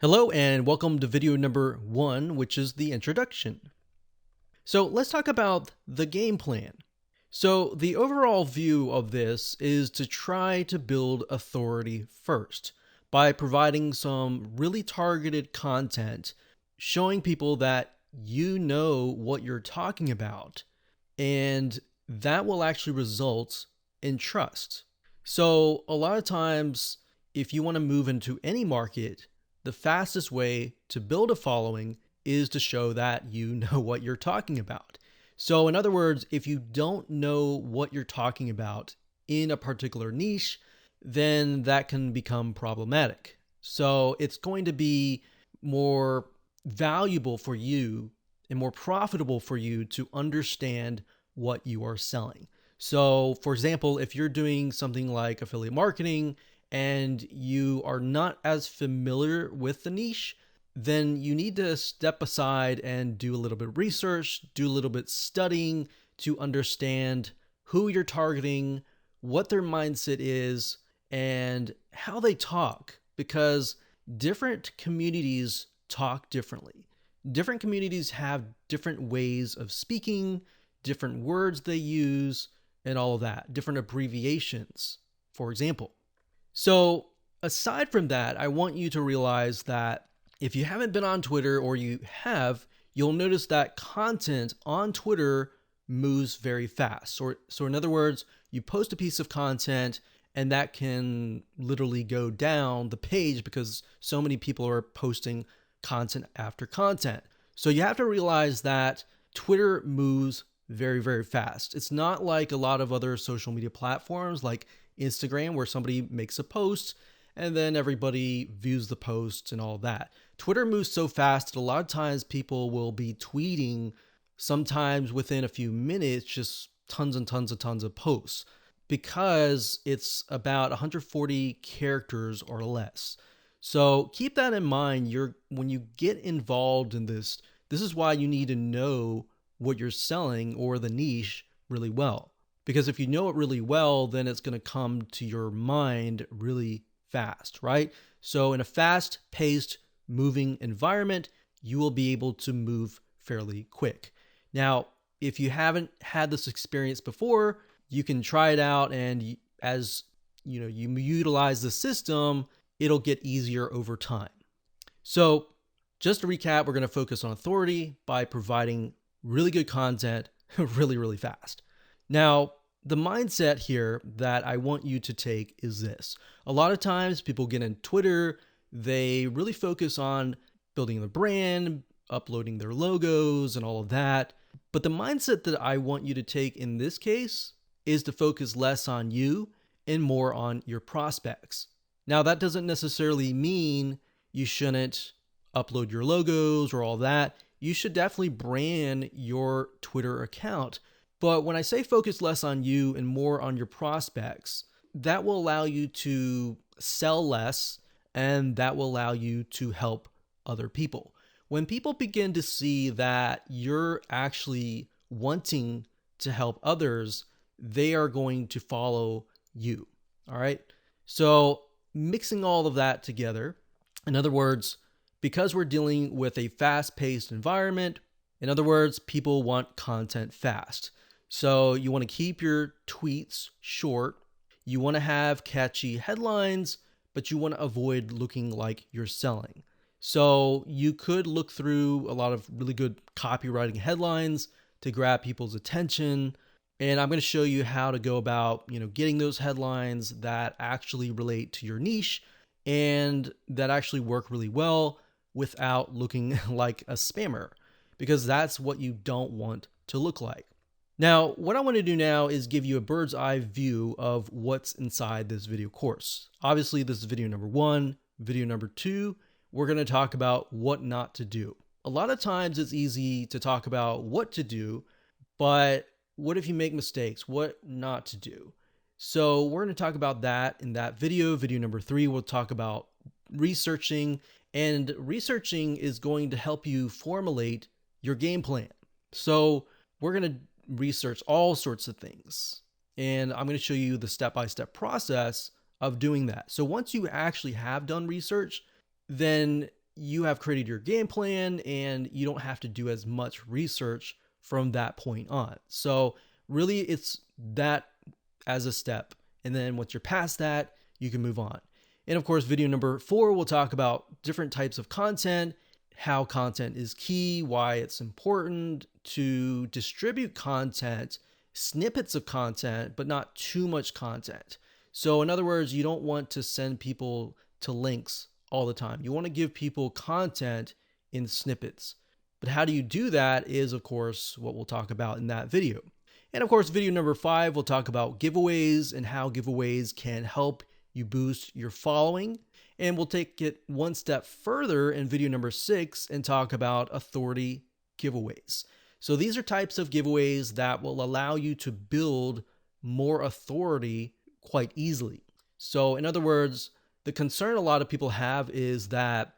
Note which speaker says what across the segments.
Speaker 1: Hello and welcome to video number 1, which is the introduction. So let's talk about the game plan. So the overall view of this is to try to build authority first by providing some really targeted content, showing people that you know what you're talking about, and that will actually result in trust. So a lot of times, if you want to move into any market, the fastest way to build a following is to show that you know what you're talking about. So, in other words, if you don't know what you're talking about in a particular niche, then that can become problematic. So, it's going to be more valuable for you and more profitable for you to understand what you are selling. So, for example, if you're doing something like affiliate marketing and you are not as familiar with the niche, then you need to step aside and do a little bit of research, do a little bit studying to understand who you're targeting, what their mindset is, and how they talk, because different communities talk differently. Different communities have different ways of speaking, different words they use, and all of that, different abbreviations, for example. So, aside from that, I want you to realize that if you haven't been on Twitter or you have, you'll notice that content on Twitter moves very fast. So in other words, you post a piece of content and that can literally go down the page because so many people are posting content after content. So you have to realize that Twitter moves very, very fast. It's not like a lot of other social media platforms like Instagram, where somebody makes a post and then everybody views the post and all that. Twitter moves so fast that a lot of times people will be tweeting sometimes within a few minutes, just tons of posts because it's about 140 characters or less. So keep that in mind. When you get involved in this is why you need to know what you're selling or the niche really well. Because if you know it really well, then it's going to come to your mind really fast, right? So in a fast paced moving environment, you will be able to move fairly quick. Now, if you haven't had this experience before, you can try it out, and as you utilize the system, it'll get easier over time. So, just to recap, we're going to focus on authority by providing really good content really, really fast. Now, the mindset here that I want you to take is this. A lot of times people get in Twitter, they really focus on building the brand, uploading their logos, and all of that. But the mindset that I want you to take in this case is to focus less on you and more on your prospects. Now, that doesn't necessarily mean you shouldn't upload your logos or all that. You should definitely brand your Twitter account. But when I say focus less on you and more on your prospects, that will allow you to sell less and that will allow you to help other people. When people begin to see that you're actually wanting to help others, they are going to follow you. All right. So, mixing all of that together, in other words, because we're dealing with a fast paced environment, in other words, people want content fast. So you want to keep your tweets short. You want to have catchy headlines, but you want to avoid looking like you're selling. So you could look through a lot of really good copywriting headlines to grab people's attention. And I'm going to show you how to go about, getting those headlines that actually relate to your niche and that actually work really well without looking like a spammer, because that's what you don't want to look like. Now, what I want to do now is give you a bird's eye view of what's inside this video course. Obviously, this is video number 1. Video number 2, we're going to talk about what not to do. A lot of times it's easy to talk about what to do, but what if you make mistakes? What not to do? So we're going to talk about that in that video. Video number 3, we'll talk about researching, and researching is going to help you formulate your game plan. So we're going to research all sorts of things, and I'm going to show you the step-by-step process of doing that. So once you actually have done research, then you have created your game plan and you don't have to do as much research from that point on. So really it's that as a step. And then once you're past that, you can move on. And of course, video number 4, we'll talk about different types of content, how content is key, why it's important to distribute content, snippets of content, but not too much content. So in other words, you don't want to send people to links all the time. You want to give people content in snippets. But how do you do that is, of course, what we'll talk about in that video. And of course, video number 5, we'll talk about giveaways and how giveaways can help you boost your following. And we'll take it one step further in video number 6 and talk about authority giveaways. So these are types of giveaways that will allow you to build more authority quite easily. So in other words, the concern a lot of people have is that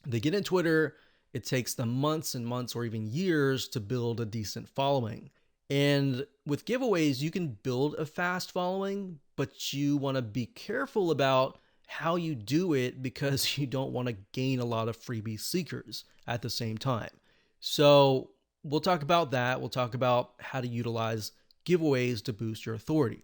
Speaker 1: they get in Twitter, it takes them months and months or even years to build a decent following. And with giveaways, you can build a fast following, but you want to be careful about how you do it because you don't want to gain a lot of freebie seekers at the same time. So we'll talk about that. We'll talk about how to utilize giveaways to boost your authority.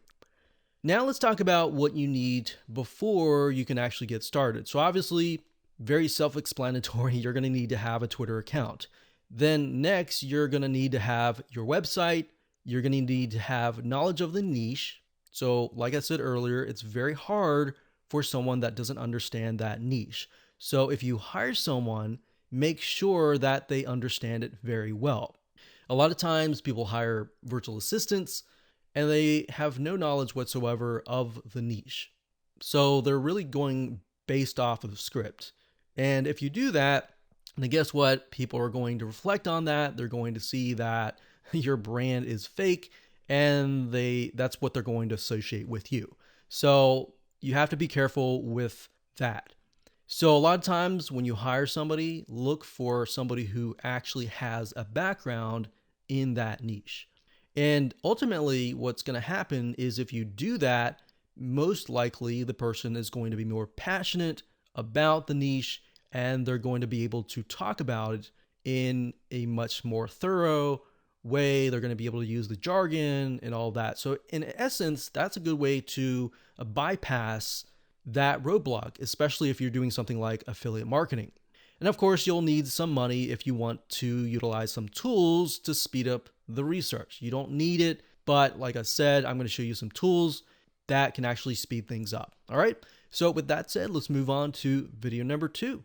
Speaker 1: Now let's talk about what you need before you can actually get started. So obviously, very self-explanatory, you're going to need to have a Twitter account. Then next, you're going to need to have your website. You're going to need to have knowledge of the niche. So like I said earlier, it's very hard for someone that doesn't understand that niche. So if you hire someone, make sure that they understand it very well. A lot of times people hire virtual assistants and they have no knowledge whatsoever of the niche. So they're really going based off of the script. And if you do that, then guess what? People are going to reflect on that. They're going to see that your brand is fake and that's what they're going to associate with you. So you have to be careful with that. So a lot of times when you hire somebody, look for somebody who actually has a background in that niche. And ultimately, what's going to happen is if you do that, most likely the person is going to be more passionate about the niche and they're going to be able to talk about it in a much more thorough way. They're going to be able to use the jargon and all that. So in essence, that's a good way to bypass that roadblock, especially if you're doing something like affiliate marketing. And of course, you'll need some money if you want to utilize some tools to speed up the research. You don't need it, but like I said, I'm going to show you some tools that can actually speed things up. All right. So with that said, let's move on to video number 2.